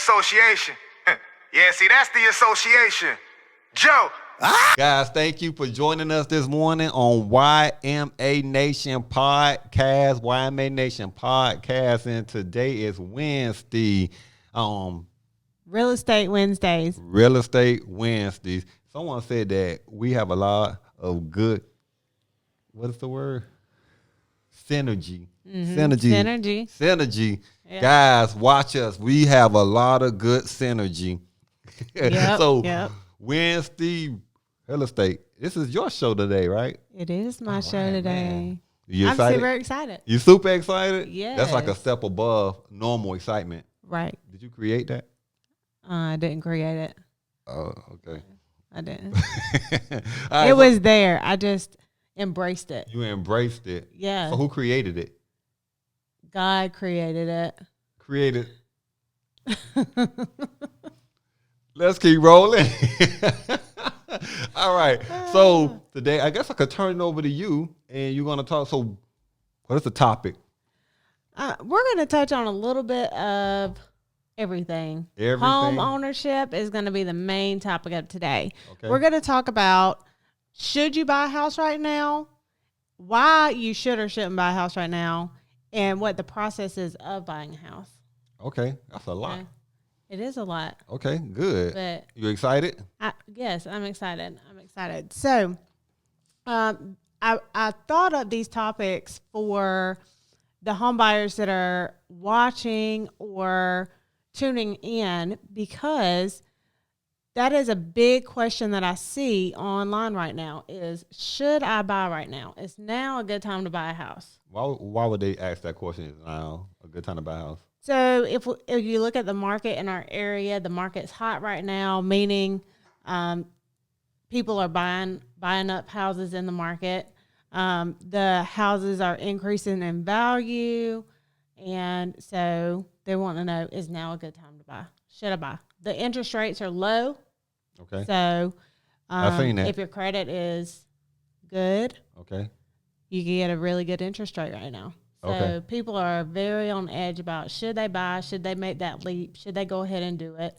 association. Yeah, see, that's the association. Joe. Guys, thank you for joining us this morning on YMA Nation Podcast. YMA Nation Podcast, and today is Wednesday. Real Estate Wednesdays. Real Estate Wednesdays. Someone said that we have a lot of good, what is the word? Synergy. Synergy. Yeah. Guys, watch us. We have a lot of good synergy. Wednesday, real estate. This is your show today, right? It is my show today. Man. You excited? I'm super excited. You super excited? Yeah. That's like a step above normal excitement. Right. Did you create that? I didn't create it. Oh, okay. I didn't. It was there. I just embraced it. You embraced it. Yeah. So who created it? God created it. Created. Let's keep rolling. All right. So today, I guess I could turn it over to you, and you're going to talk. So what is the topic? We're going to touch on a little bit of everything. Home ownership is going to be the main topic of today. Okay. We're going to talk about, should you buy a house right now, why you should or shouldn't buy a house right now, and what the process is of buying a house. Okay. That's a lot. Okay. It is a lot. Okay, good. But you excited? Yes, I'm excited. So I thought of these topics for the home buyers that are watching or tuning in, because that is a big question that I see online right now is, should I buy right now? Is now a good time to buy a house? Why would they ask that question? Is now a good time to buy a house? So if you look at the market in our area, the market's hot right now, meaning people are buying up houses in the market. The houses are increasing in value, and so they want to know, is now a good time to buy? Should I buy? The interest rates are low. Okay. So I've seen that. If your credit is good, okay, you can get a really good interest rate right now. So people are very on edge about, should they buy? Should they make that leap? Should they go ahead and do it?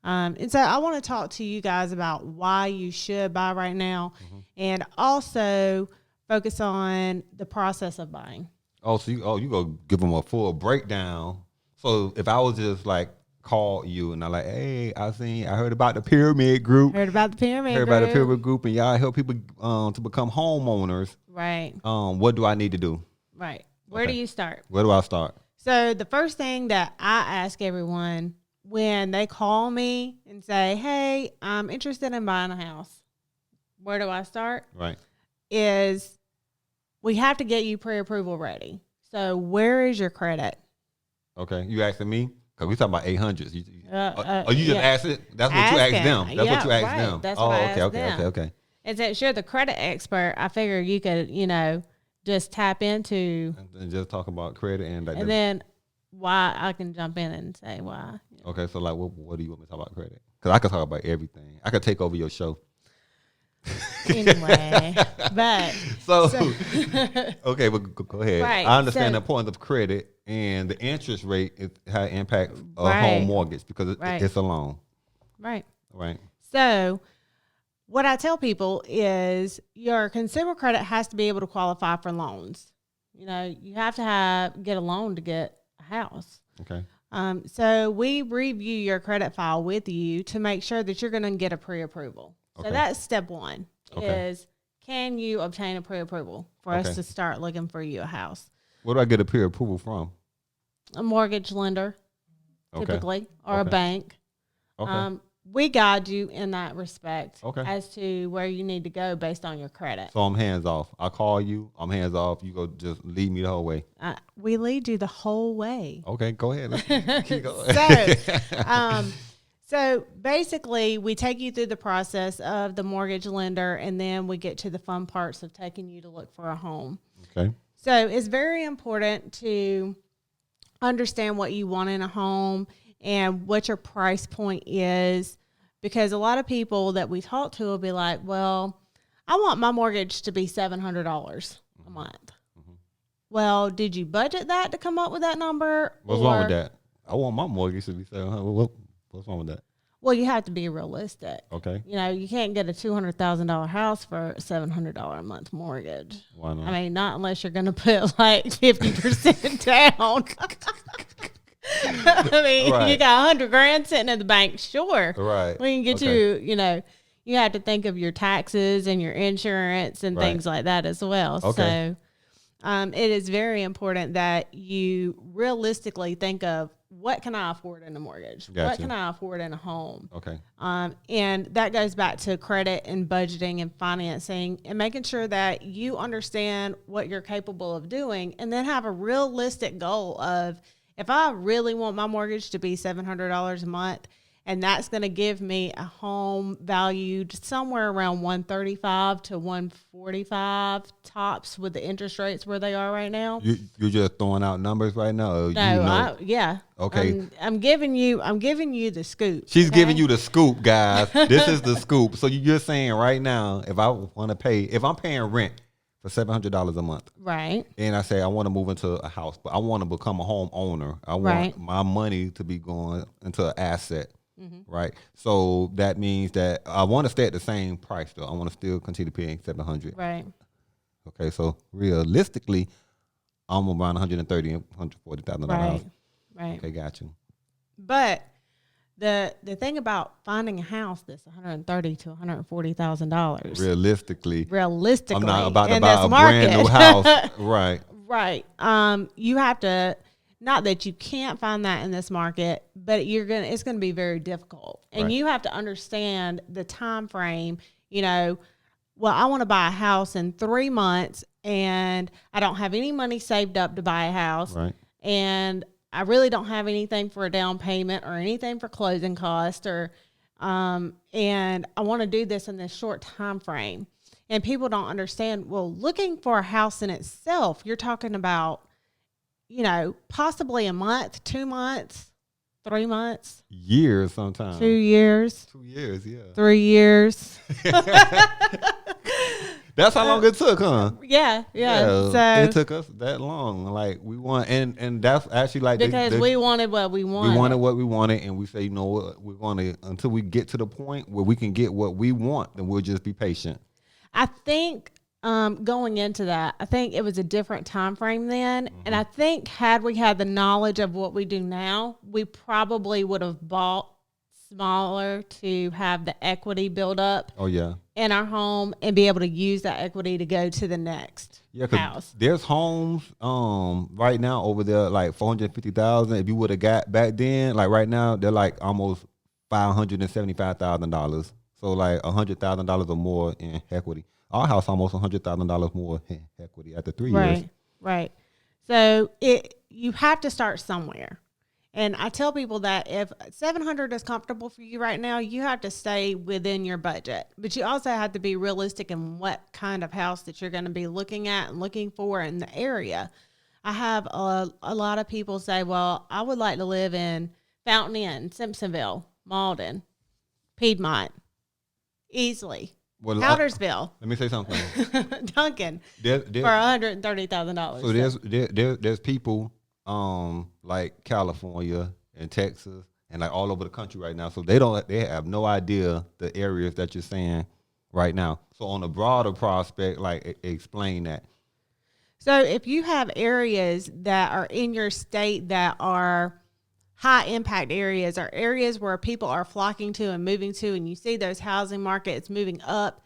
And so I want to talk to you guys about why you should buy right now, and also focus on the process of buying. Oh, so you go give them a full breakdown. So if I was just like call you and I'm like, hey, I heard about the pyramid group. Heard about the pyramid group, and y'all help people to become homeowners. Right. What do I need to do? Right. Where do you start? Where do I start? So the first thing that I ask everyone when they call me and say, hey, I'm interested in buying a house, where do I start? Right. Is we have to get you pre-approval ready. So where is your credit? Okay. You asking me? Because we talking about 800s. You just asked it? That's what you asked them. That's what you asked them. That's what I asked them. Okay. And since you're the credit expert, I figure you could, just tap into and just talk about credit and then why I can jump in and say why. Okay, so like, what do you want me to talk about credit? Because I could talk about everything. I could take over your show. Anyway, but okay, but go ahead. Right, I understand the importance of credit and the interest rate is how it impacts a home mortgage because it's a loan. Right. Right. So what I tell people is your consumer credit has to be able to qualify for loans. You have to get a loan to get a house. Okay. So we review your credit file with you to make sure that you're going to get a pre-approval. Okay. So that's step one is, can you obtain a pre-approval for us to start looking for you a house? Where do I get a pre-approval from? A mortgage lender, typically, or a bank. Okay. We guide you in that respect as to where you need to go based on your credit. So I'm hands off. I call you. I'm hands off. You go just lead me the whole way. We lead you the whole way. Okay, go ahead. Let's keep going. So basically, we take you through the process of the mortgage lender, and then we get to the fun parts of taking you to look for a home. Okay. So it's very important to understand what you want in a home and what your price point is, because a lot of people that we talk to will be like, well, I want my mortgage to be $700 a month. Mm-hmm. Well, did you budget that to come up with that number? What's wrong with that? I want my mortgage to be $700. What's wrong with that? Well, you have to be realistic. Okay. You know, you can't get a $200,000 house for a $700 a month mortgage. Why not? I mean, not unless you're going to put like 50% down. I mean, Right. you got $100,000 sitting in the bank, sure. Right. We can get you know, you have to think of your taxes and your insurance and Right. things like that as well. Okay. So it is very important that you realistically think of what can I afford in a mortgage? What Gotcha. can I afford in a home? Okay. And that goes back to credit and budgeting and financing and making sure that you understand what you're capable of doing and then have a realistic goal of if I really want my mortgage to be $700 a month and that's going to give me a home valued somewhere around 135 to 145 tops with the interest rates where they are right now. You're just throwing out numbers right now. Or No, yeah. Okay. I'm giving you the scoop. She's okay? giving you the scoop, guys. This is the scoop. So you're saying right now, if I want to pay, if I'm paying rent for $700 a month, Right. and I say I want to move into a house, but I want to become a homeowner. I want Right. my money to be going into an asset, right? So that means that I want to stay at the same price, though. I want to still continue paying $700. Right. Okay, so realistically, I'm around $130,000, $140,000. Right. Right. Okay, got you. But the thing about finding a house that's $130,000 to $140,000 Realistically, realistically, I'm not about to in buy this a market, brand new house. Right. right. You have to, not that you can't find that in this market, but it's gonna be very difficult, and Right. you have to understand the time frame. You know, well, I want to buy a house in 3 months, and I don't have any money saved up to buy a house, Right. and I really don't have anything for a down payment or anything for closing costs and I want to do this in this short time frame. And people don't understand, well, looking for a house in itself, you're talking about, you know, possibly a month, 2 months, 3 months, Years sometimes. 2 years, 2 years, yeah. 3 years. That's how long it took, huh? Yeah. So it took us that long. Like we want, and that's actually like because we wanted what we wanted. we wanted what we wanted, and we say, you know what, we're gonna until we get to the point where we can get what we want, then we'll just be patient. I think going into that, I think it was a different time frame then. And I think had we had the knowledge of what we do now, we probably would have bought smaller to have the equity build up Oh yeah, in our home and be able to use that equity to go to the next yeah. 'Cause house. there's homes right now over there like $450,000. If you would have got back then, like right now, they're like almost $575,000. So like $100,000 or more in equity. Our house almost $100,000 more in equity after 3 years. Right. So you have to start somewhere. And I tell people that if 700 is comfortable for you right now, you have to stay within your budget. But you also have to be realistic in what kind of house that you're going to be looking at and looking for in the area. I have a lot of people say, well, I would like to live in Fountain Inn, Simpsonville, Malden, Piedmont, Easley, Well, Powdersville, let me say something. Duncan There- for $130,000. So there's people like California and Texas and like all over the country right now. So they have no idea the areas that you're saying right now. So on a broader prospect, like explain that. So if you have areas that are in your state that are high impact areas or areas where people are flocking to and moving to, and you see those housing markets moving up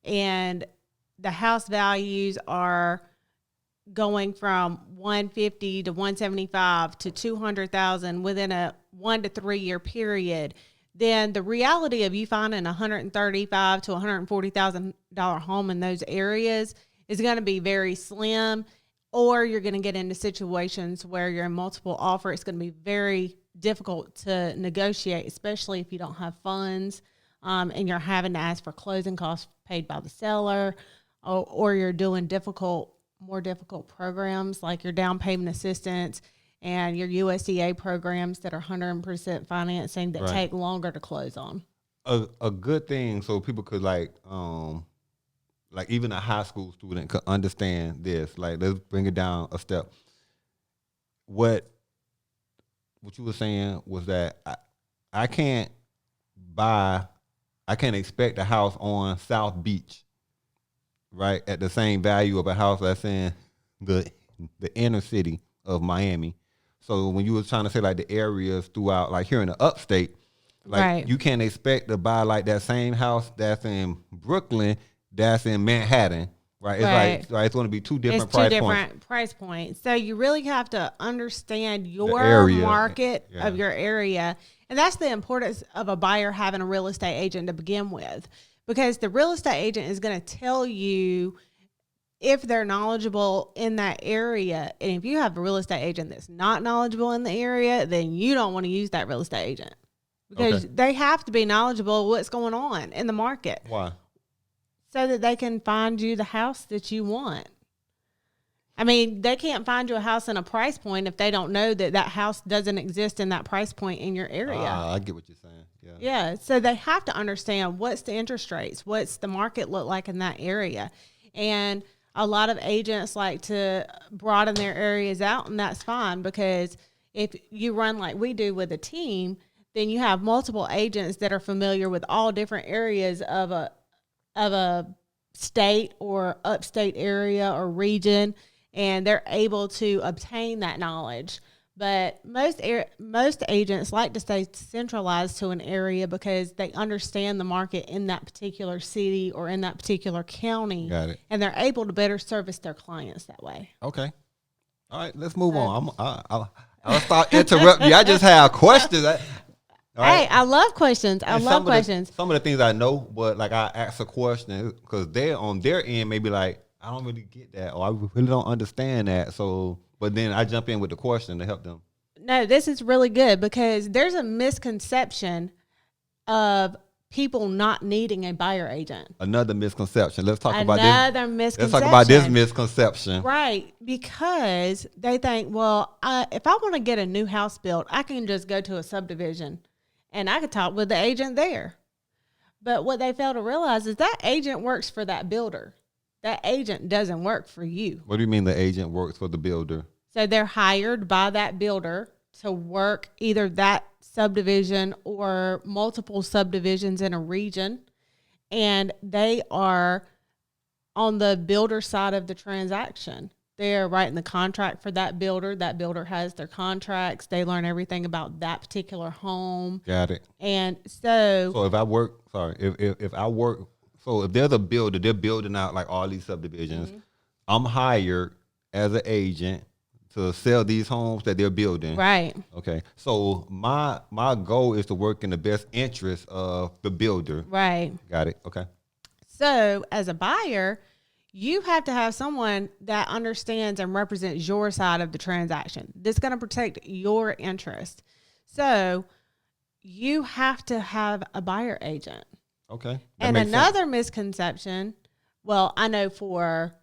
and the house values are going from 150 to 175 to 200,000 within a 1 to 3 year period, then the reality of you finding a $135,000 to $140,000 home in those areas is going to be very slim, or you're going to get into situations where you're in multiple offer. It's going to be very difficult to negotiate, especially if you don't have funds and you're having to ask for closing costs paid by the seller, or you're doing more difficult programs like your down payment assistance and your USDA programs that are 100% financing that Right. take longer to close on. A good thing so people could like even a high school student could understand this. Like let's bring it down a step. What you were saying was that I can't expect a house on South Beach, right, at the same value of a house that's in the inner city of Miami. So when you were trying to say like the areas throughout, like here in the upstate, like Right. you can't expect to buy like that same house that's in Brooklyn, that's in Manhattan, right? It's Right. like it's going to be two different It's two price different points. price points. So you really have to understand your area, market yeah. of your area. And that's the importance of a buyer having a real estate agent to begin with. Because the real estate agent is going to tell you if they're knowledgeable in that area. And if you have a real estate agent that's not knowledgeable in the area, then you don't want to use that real estate agent. Because they have to be knowledgeable of what's going on in the market. Why? So that they can find you the house that you want. I mean, they can't find you a house in a price point if they don't know that that house doesn't exist in that price point in your area. I get what you're saying. Yeah. Yeah. So they have to understand what's the interest rates, what's the market look like in that area. And a lot of agents like to broaden their areas out, and that's fine, because if you run like we do with a team, then you have multiple agents that are familiar with all different areas of a state or upstate area or region, and they're able to obtain that knowledge. But most agents like to stay centralized to an area because they understand the market in that particular city or in that particular county. Got it. And they're able to better service their clients that way. Okay. All right, let's move on. I'll start interrupting you. I just have questions. Hey, I love questions. I love questions. Some of the things I know, but like I ask a question because they're on their end, maybe like, I don't really get that, or I really don't understand that. So, but then I jump in with the question to help them. No, this is really good because there's a misconception of people not needing a buyer agent. Another misconception. Let's talk about this. Let's talk about this misconception. Right, because they think, well, if I want to get a new house built, I can just go to a subdivision and I could talk with the agent there. But what they fail to realize is that agent works for that builder. That agent doesn't work for you. What do you mean the agent works for the builder? So they're hired by that builder to work either that subdivision or multiple subdivisions in a region. And they are on the builder side of the transaction. They're writing the contract for that builder. That builder has their contracts. They learn everything about that particular home. Got it. And so if I work, so if there's a builder, they're building out like all these subdivisions. Mm-hmm. I'm hired as an agent to sell these homes that they're building. Right. Okay. So my goal is to work in the best interest of the builder. Right. Got it. Okay. So as a buyer, you have to have someone that understands and represents your side of the transaction. That's going to protect your interest. So you have to have a buyer agent. Okay. And another misconception, well, I know for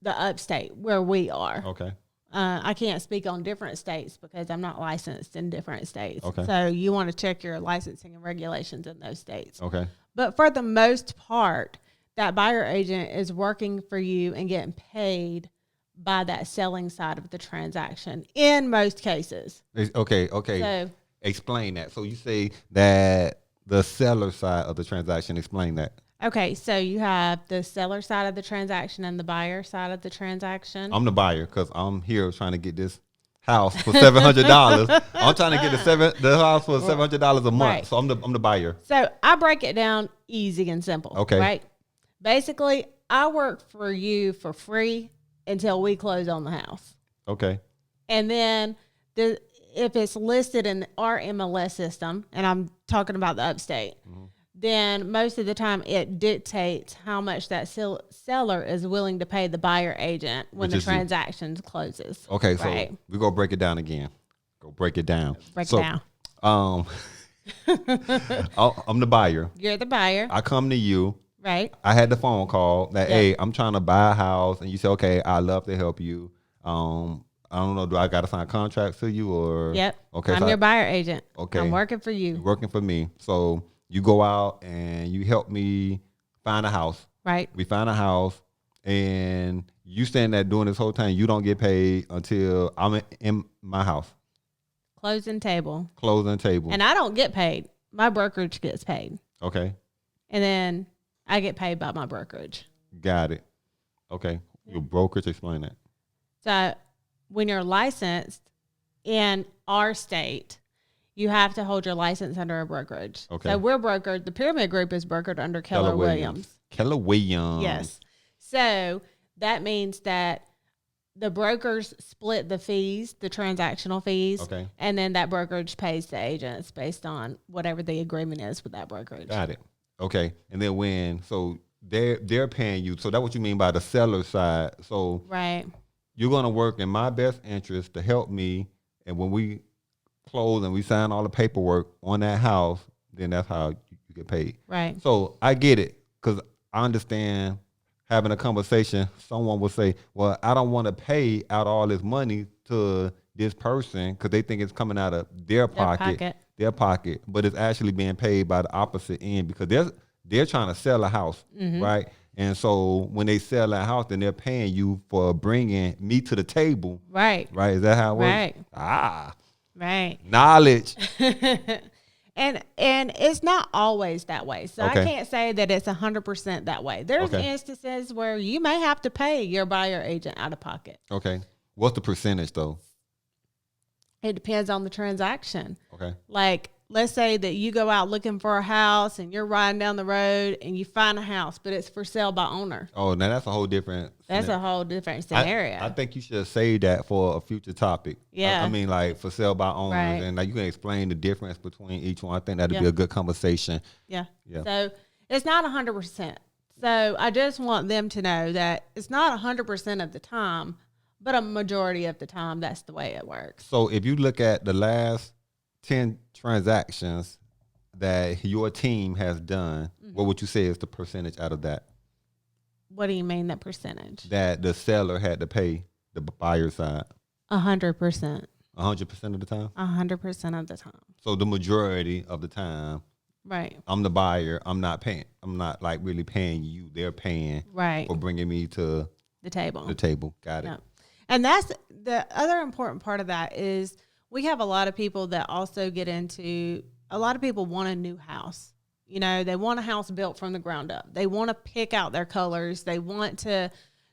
the upstate where we are. Okay. I can't speak on different states because I'm not licensed in different states. Okay. So you want to check your licensing and regulations in those states. Okay. But for the most part, that buyer agent is working for you and getting paid by that selling side of the transaction in most cases. Okay. So, explain that. So you say that the seller side of the transaction, explain that. Okay, so you have the seller side of the transaction and the buyer side of the transaction. I'm the buyer because I'm here trying to get this house for $700. I'm trying to get the house for $700 a month. Right. So I'm the buyer. So I break it down easy and simple. Okay. Right. Basically, I work for you for free until we close on the house. Okay. And then if it's listed in our MLS system, and I'm talking about the upstate, mm-hmm. then most of the time it dictates how much that seller is willing to pay the buyer agent when the transaction closes. Okay, right? So we're going to break it down again. Break it down. Break it down. I'm the buyer. You're the buyer. I come to you. Right. I had the phone call that, hey, I'm trying to buy a house. And you say, okay, I'd love to help you. I don't know, do I got to sign contracts to you or? Yep. Okay. I'm your buyer agent. Okay. I'm working for you. You're working for me. So you go out and you help me find a house. Right. We find a house and you stand there doing this whole time. You don't get paid until I'm in my house. Closing table. Closing table. And I don't get paid. My brokerage gets paid. Okay. And then I get paid by my brokerage. Got it. Okay. Your brokerage, explain that. So when you're licensed in our state, you have to hold your license under a brokerage. Okay. So we're brokered. The Pyramid Group is brokered under Keller Williams. Keller Williams. Yes. So that means that the brokers split the fees, the transactional fees. Okay. And then that brokerage pays the agents based on whatever the agreement is with that brokerage. Got it. Okay. And then so they're paying you. So that's what you mean by the seller side. So Right. you're going to work in my best interest to help me. And when we close and we sign all the paperwork on that house, then that's how you get paid. Right. So I get it, because I understand having a conversation. Someone will say, well, I don't want to pay out all this money to this person because they think it's coming out of their pocket, but it's actually being paid by the opposite end because they're trying to sell a house, right? And so when they sell that house, then they're paying you for bringing me to the table. Right. Right. Is that how it works? Right. Right. Knowledge. And it's not always that way. So Okay. I can't say that it's 100% that way. There's Okay. instances where you may have to pay your buyer agent out of pocket. Okay. What's the percentage though? It depends on the transaction. Okay. Like, let's say that you go out looking for a house and you're riding down the road and you find a house, but it's for sale by owner. Oh, now that's a whole different. That's a whole different scenario. I think you should save that for a future topic. Yeah. I mean, like for sale by owners, Right. and like you can explain the difference between each one. I think that'd Yeah. be a good conversation. Yeah. Yeah. So it's not 100%. So I just want them to know that it's not 100% of the time, but a majority of the time, that's the way it works. So if you look at the last 10 transactions that your team has done, what would you say is the percentage out of that What do you mean, the percentage? that the seller had to pay the buyer side? 100%. 100% of the time? 100% of the time. So the majority of the time, Right. I'm the buyer. I'm not paying. I'm not like really paying you. They're paying Right. for bringing me to The table. the table. Got it. Yeah. And that's the other important part of that is we have a lot of people that also get into, a lot of people want a new house. You know, they want a house built from the ground up. They want to pick out their colors. They want to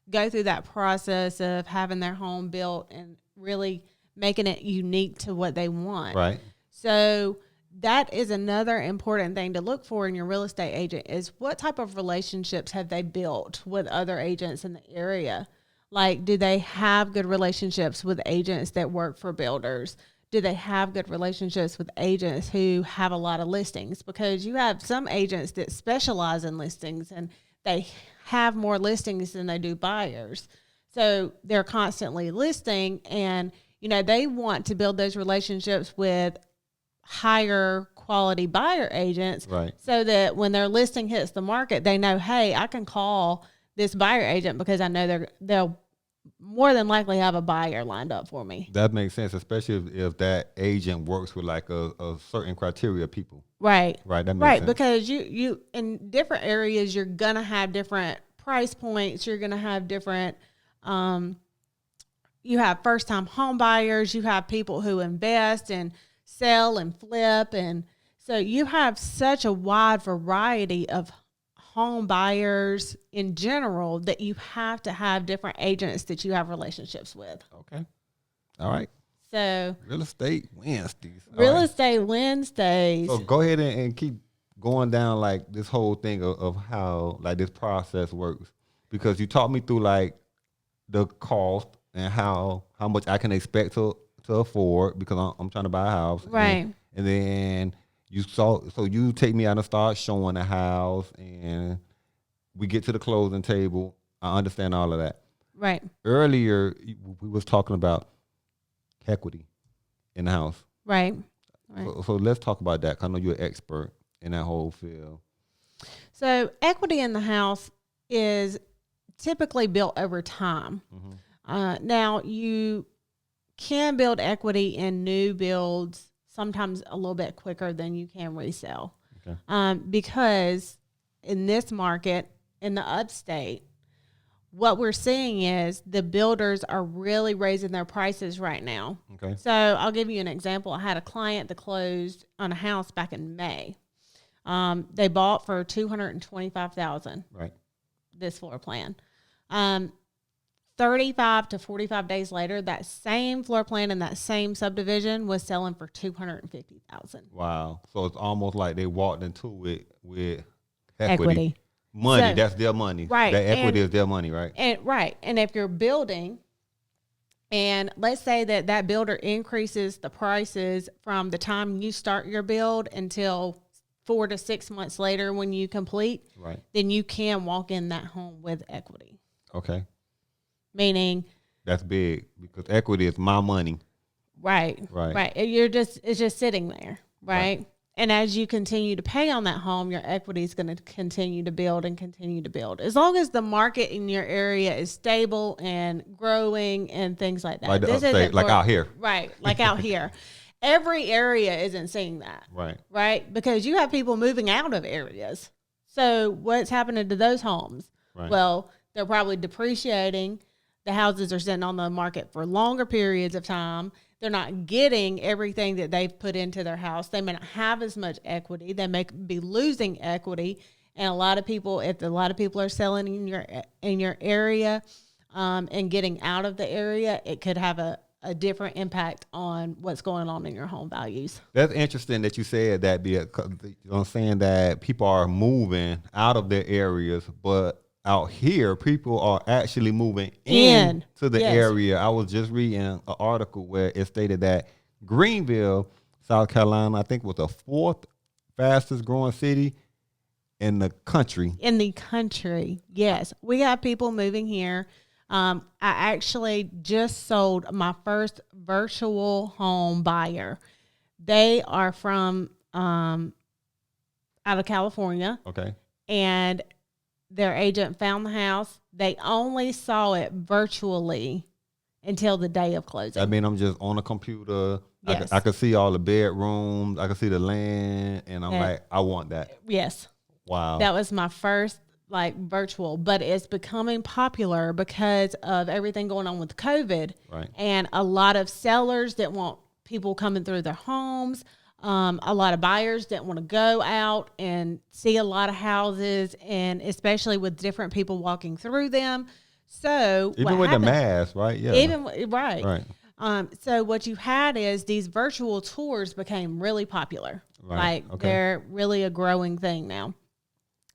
go through that process of having their home built and really making it unique to what they want. Right. So that is another important thing to look for in your real estate agent is what type of relationships have they built with other agents in the area? Like, do they have good relationships with agents that work for builders? Do they have good relationships with agents who have a lot of listings? Because you have some agents that specialize in listings and they have more listings than they do buyers. So they're constantly listing and, you know, they want to build those relationships with higher quality buyer agents. Right. So that when their listing hits the market, they know, hey, I can call this buyer agent because I know they'll more than likely have a buyer lined up for me. That makes sense, especially if that agent works with like a certain criteria of people. Right. Right. That makes Right. sense. Because you in different areas, you're going to have different price points. You're going to have different, you have first time home buyers. You have people who invest and sell and flip. And so you have such a wide variety of home buyers in general that you have to have different agents that you have relationships with. Okay. All right. So Real estate Wednesdays. All real right. estate Wednesdays. So go ahead and keep going down like this whole thing of how like this process works, because you taught me through like the cost and how much I can expect to afford because I'm trying to buy a house. Right. And then you take me out and start showing the house and we get to the closing table. I understand all of that. Right. Earlier, we was talking about equity in the house. Right. So let's talk about that. 'Cause I know you're an expert in that whole field. So equity in the house is typically built over time. Now you can build equity in new builds sometimes a little bit quicker than you can resell. Okay. Because in this market, in the upstate, what we're seeing is the builders are really raising their prices right now. Okay. So I'll give you an example. I had a client that closed on a house back in May. They bought for $225,000. Right. This floor plan. 35 to 45 days later, that same floor plan and that same subdivision was selling for $250,000. Wow. So it's almost like they walked into it with Equity. Money, So, that's their money. right, That equity and- is their money, right? And if you're building, and let's say that builder increases the prices from the time you start your build until 4 to 6 months later when you complete, Right. then you can walk in that home with equity. Okay. Meaning, That's big because equity is my money. right. It's just sitting there, right? And as you continue to pay on that home, your equity is going to continue to build and continue to build. As long as the market in your area is stable and growing and things like that. Like the This upstate, isn't like for- out here. Right, like out here. Every area isn't seeing that. Right. Right? Because you have people moving out of areas. So what's happening to those homes? Right. Well, they're probably depreciating. The houses are sitting on the market for longer periods of time. They're not getting everything that they've put into their house. They may not have as much equity. They may be losing equity. And if a lot of people are selling in your area and getting out of the area, it could have a different impact on what's going on in your home values. That's interesting that you said that because I'm saying that people are moving out of their areas, but out here, people are actually moving in to the Yes. area. I was just reading an article where it stated that Greenville, South Carolina, I think was the 4th fastest growing city in the country. In the country, yes. We have people moving here. I actually just sold my first virtual home buyer. They are from out of California, Okay. and their agent found the house. They only saw it virtually until the day of closing. I mean, I'm just on a computer. Yes. I could see all the bedrooms. I could see the land, and I'm Yeah. like, I want that. Yes. Wow. That was my first virtual, but it's becoming popular because of everything going on with COVID. Right. And a lot of sellers that want people coming through their homes. A lot of buyers didn't want to go out and see a lot of houses, and especially with different people walking through them. So Even with the mask, right? Yeah. Right. Right. So what you had is these virtual tours became really popular. Right. Like Okay. they're really a growing thing now.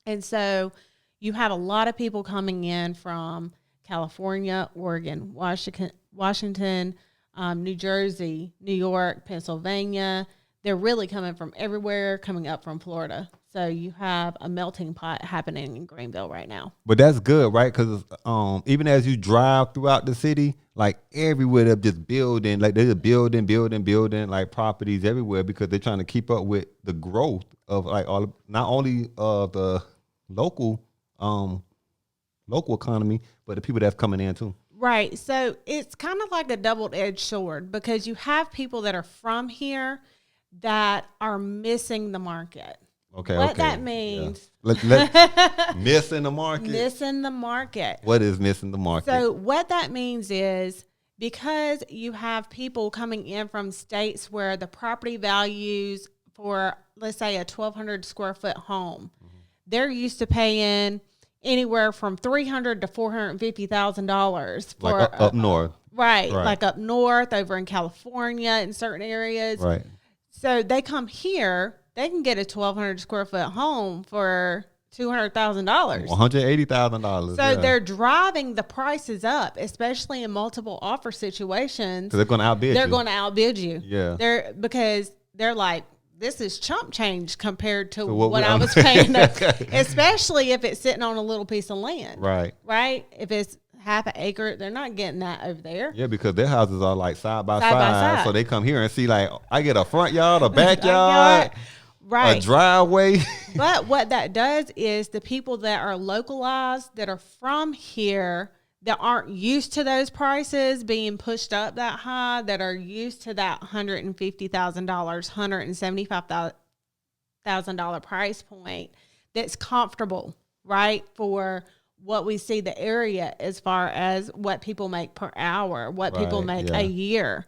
And so you have a lot of people coming in from California, Oregon, Washington, New Jersey, New York, Pennsylvania. They're really coming from everywhere, coming up from Florida. So you have a melting pot happening in Greenville right now. But that's good, right? Because even as you drive throughout the city, like everywhere they're just building, like they're just building like properties everywhere because they're trying to keep up with the growth of like not only the local economy, but the people that's coming in too. Right. So it's kind of like a double-edged sword because you have people that are from here that are missing the market. Okay. What okay. that means. Yeah. Missing the market. Missing the market. What is missing the market? So what that means is because you have people coming in from states where the property values for, let's say, a 1,200 square foot home, they're used to paying anywhere from $300,000 to $450,000 for like up north. Right, Right. like up north, over in California, in certain areas. Right. So they come here, they can get a 1,200 square foot home for $200,000. $180,000. So they're driving the prices up, especially in multiple offer situations. because they're going to outbid They're you. going to outbid you. Yeah. Because they're like, this is chump change compared to what what we- I was paying, especially if it's sitting on a little piece of land. Right. Right? If it's half an acre, they're not getting that over there. Yeah, because their houses are like side by Side by side. side. So they come here and see like, I get a front yard, a backyard, Right. a driveway. But what that does is the people that are localized, that are from here, that aren't used to those prices being pushed up that high, that are used to that $150,000, $175,000 price point, that's comfortable, right, for what we see the area as far as what people make per hour, what people make a year.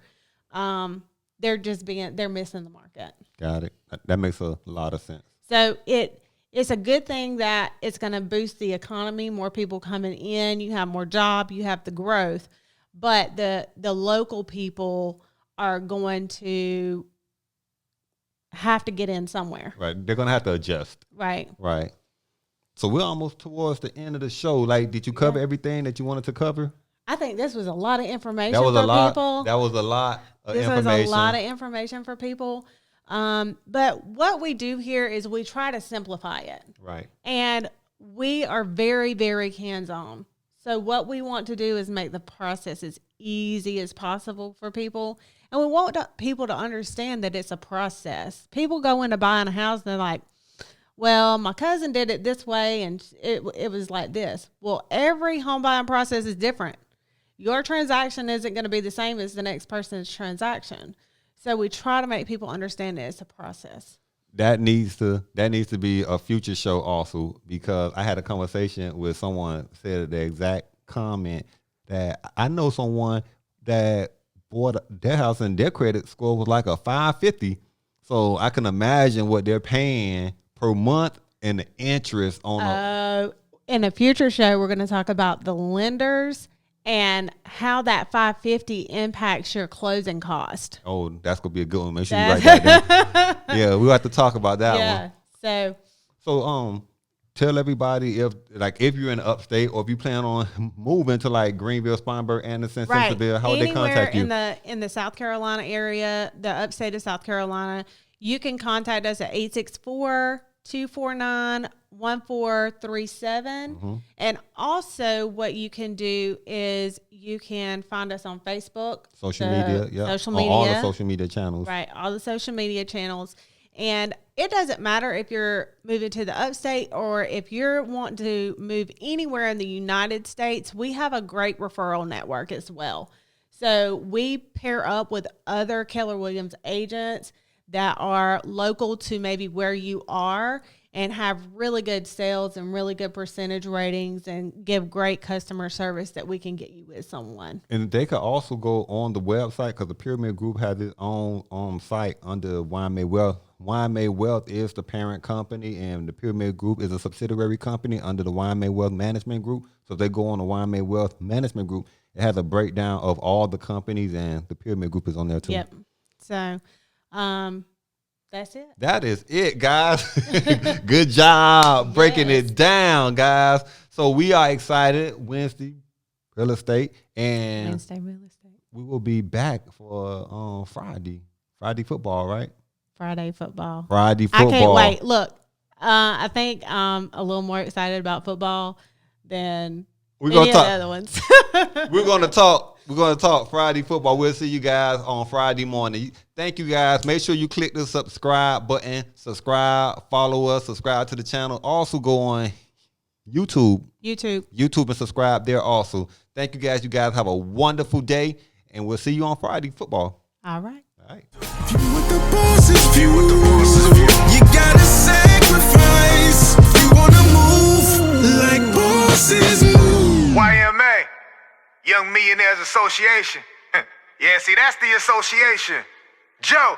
They're missing the market. Got it. That makes a lot of sense. So it's a good thing that it's going to boost the economy, more people coming in, you have more job, you have the growth, but the local people are going to have to get in somewhere. Right. They're going to have to adjust. Right. Right. So we're almost towards the end of the show. Like, did you cover everything that you wanted to cover? I think this was a lot of information That was for a lot. people. That was a lot of This information. was a lot of information for people. But what we do here is we try to simplify it. Right. And we are very, very hands-on. So what we want to do is make the process as easy as possible for people. And we want people to understand that it's a process. People go into buying a house and they're like, well, my cousin did it this way and it was like this. Well, every home buying process is different. Your transaction isn't going to be the same as the next person's transaction. So we try to make people understand that it's a process. That needs to be a future show also, because I had a conversation with someone said the exact comment that I know someone that bought their house and their credit score was like a 550. So I can imagine what they're paying per month and the interest on in a future show, we're going to talk about the lenders and how that 550 impacts your closing cost. Oh, that's going to be a good one. Make sure you write that down. Yeah, we'll have to talk about that one. Yeah. So tell everybody if you're in upstate or if you plan on moving to like Greenville, Spartanburg, Anderson, Centerville, how would they contact you? In the South Carolina area, the upstate of South Carolina, you can contact us at 864-249-1437. And also what you can do is you can find us on Facebook. Social media. On all the social media channels. Right, all the social media channels. And it doesn't matter if you're moving to the upstate or if you're wanting to move anywhere in the United States, we have a great referral network as well. So we pair up with other Keller Williams agents that are local to maybe where you are and have really good sales and really good percentage ratings and give great customer service that we can get you with someone. And they could also go on the website because the Pyramid Group has its own site under YMA Wealth. YMA Wealth is the parent company, and the Pyramid Group is a subsidiary company under the YMA Wealth Management Group. So if they go on the YMA Wealth Management Group, it has a breakdown of all the companies, and the Pyramid Group is on there too. Yep. So that's it. That is it, guys. Good job breaking it down, guys. So we are excited. Wednesday real estate, and we will be back for Friday football, right? Friday football. I can't wait. Look, I think I'm a little more excited about football than any of the other ones. We're gonna talk. We're going to talk Friday football. We'll see you guys on Friday morning. Thank you, guys. Make sure you click the subscribe button. Subscribe, follow us, subscribe to the channel. Also go on YouTube and subscribe there also. Thank you, guys. You guys have a wonderful day, and we'll see you on Friday football. All right. If you want the boss's view, you gotta sacrifice. You wanna move like bosses move. YMA, Young Millionaires Association. Yeah, see, that's the association. Joe.